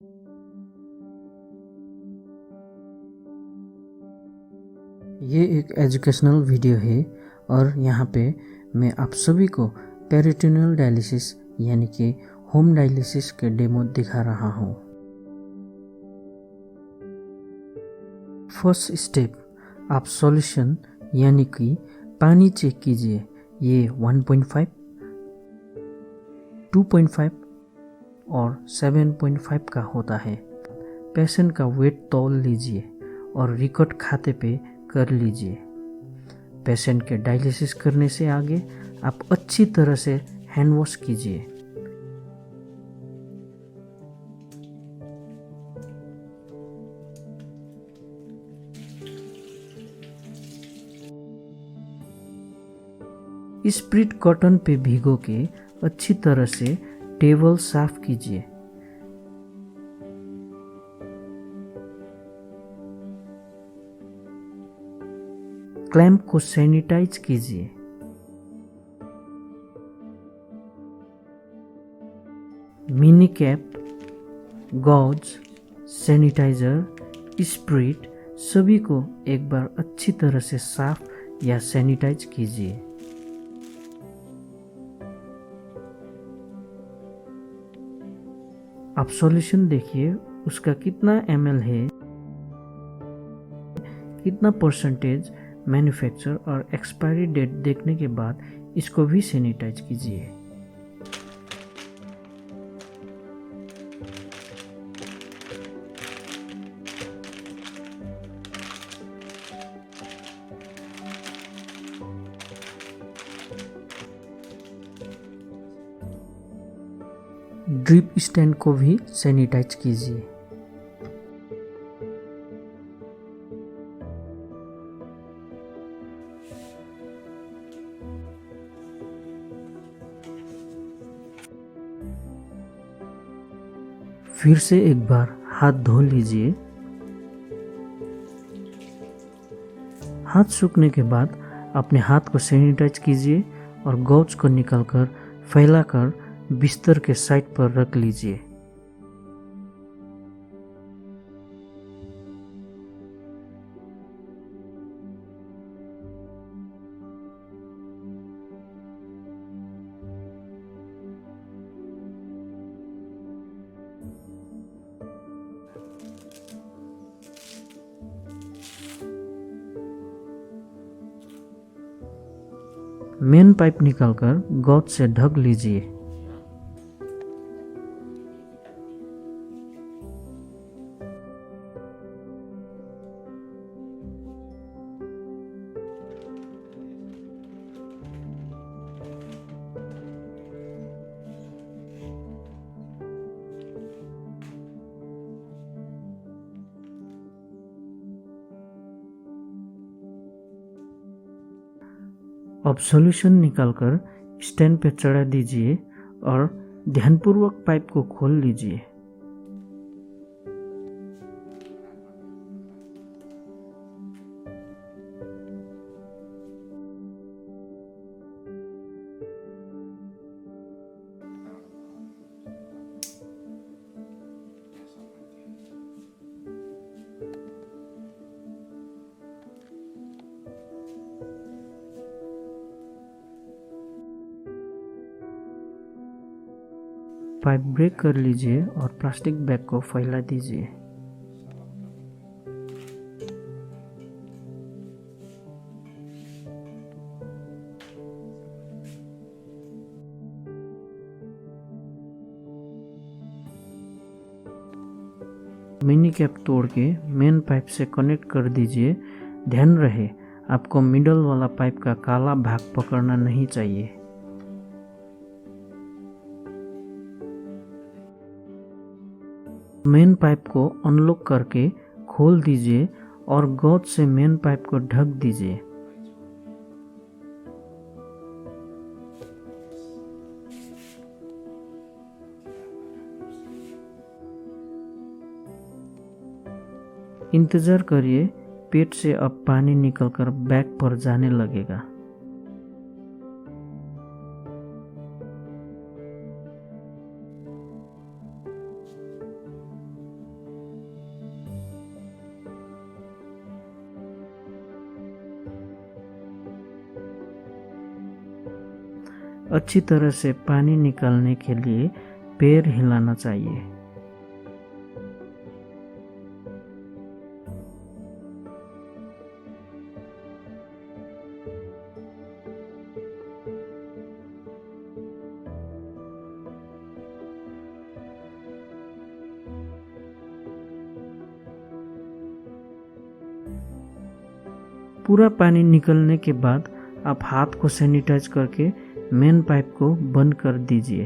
ये एक educational video है और यहाँ पे मैं आप सभी को पेरिटोनियल डायलिसिस यानी कि होम डायलिसिस के डेमो दिखा रहा हूँ। फर्स्ट स्टेप, आप सॉल्यूशन यानी कि पानी चेक कीजिए। ये 1.5, 2.5 और 7.5 का होता है। पेशेंट का वेट तौल लीजिए और रिकॉर्ड खाते पे कर लीजिए। पेशेंट के डायलिसिस करने से आगे आप अच्छी तरह से हैंड वॉश कीजिए। स्प्रिट कॉटन पे भिगो के अच्छी तरह से टेबल साफ कीजिए। क्लैंप को सैनिटाइज कीजिए। Mini cap, gauze, sanitiser, spirit सभी को एक बार अच्छी तरह से साफ या सैनिटाइज कीजिए। आप सॉल्यूशन देखिए, उसका कितना ml है, कितना परसेंटेज मैन्युफैक्चर और एक्सपायरी डेट देखने के बाद इसको भी सैनिटाइज कीजिए। ड्रिप स्टैंड को भी सैनिटाइज कीजिए। फिर से एक बार हाथ धो लीजिए। हाथ सूखने के बाद अपने हाथ को सैनिटाइज कीजिए और गॉज को निकालकर फैलाकर बिस्तर के साइड पर रख लीजिए। मेन पाइप निकालकर गॉज से ढक लीजिए। अब सॉल्यूशन निकालकर स्टैंड पे चढ़ा दीजिए और ध्यानपूर्वक पाइप को खोल लीजिए। पाइप ब्रेक कर लीजिए और प्लास्टिक बैग को फैला दीजिए। मिनी कैप तोड़ के मेन पाइप से कनेक्ट कर दीजिए। ध्यान रहे, आपको मिडल वाला पाइप का काला भाग पकड़ना नहीं चाहिए। मेन पाइप को अनलॉक करके खोल दीजिए और गॉज से मेन पाइप को ढक दीजिए। इंतजार करिए, पेट से अब पानी निकलकर बैक पर जाने लगेगा। अच्छी तरह से पानी निकालने के लिए पैर हिलाना चाहिए। पूरा पानी निकलने के बाद आप हाथ को सैनिटाइज करके मेन पाइप को बंद कर दीजिए।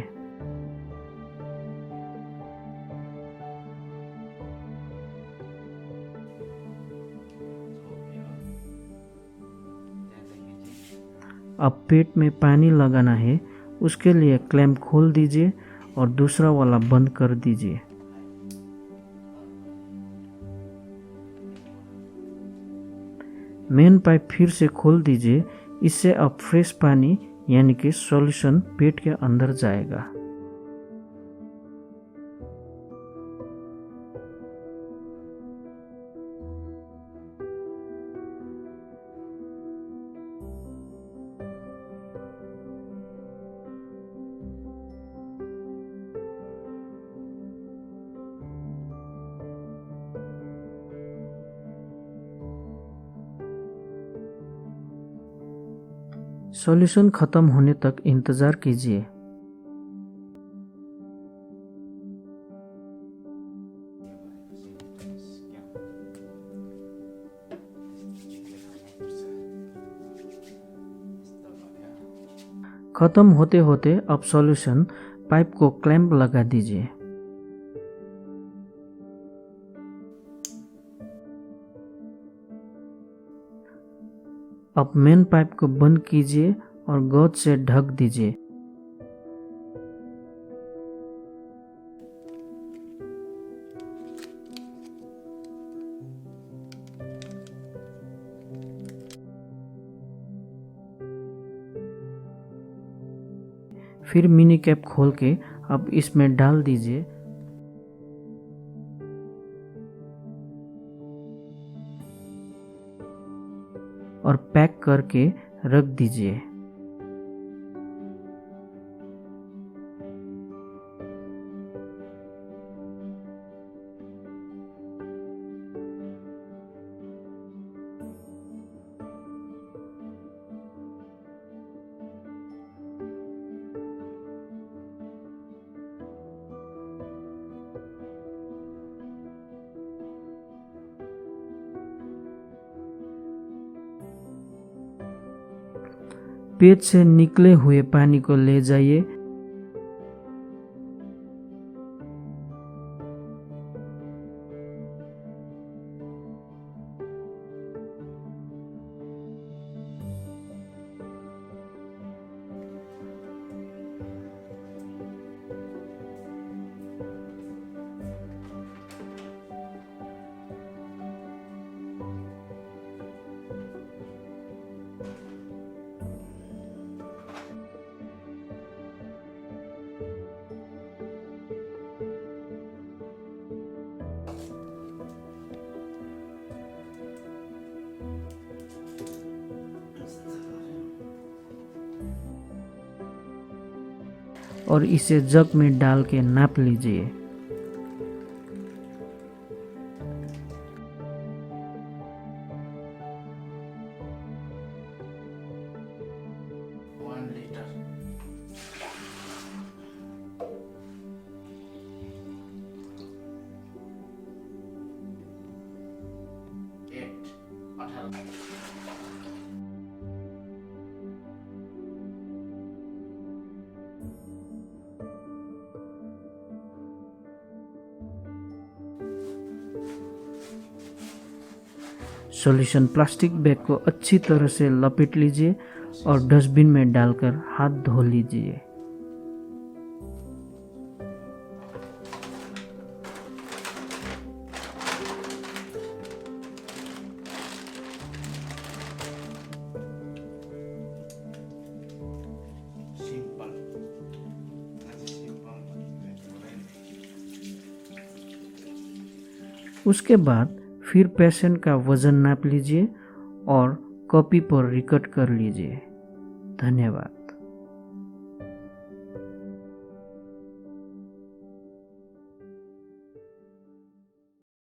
अब पेट में पानी लगाना है, उसके लिए क्लैंप खोल दीजिए और दूसरा वाला बंद कर दीजिए। मेन पाइप फिर से खोल दीजिए। इससे अब फ्रेश पानी यानी कि सॉल्यूशन पेट के अंदर जाएगा। सॉल्यूशन खत्म होने तक इंतजार कीजिए। खत्म होते होते अब सॉल्यूशन पाइप को क्लैंप लगा दीजिए। अब मेन पाइप को बंद कीजिए और गौच से ढक दीजिए। फिर मिनी कैप खोल के अब इसमें डाल दीजिए और पैक करके रख दीजिए। पेट से निकले हुए पानी को ले जाइए। और इसे जग में डाल के नाप लीजिए। सॉल्यूशन प्लास्टिक बैग को अच्छी तरह से लपेट लीजिए और डस्टबिन में डालकर हाथ धो लीजिए। उसके बाद फिर पेशेंट का वजन नाप लीजिए और कॉपी पर रिकॉर्ड कर लीजिए। धन्यवाद।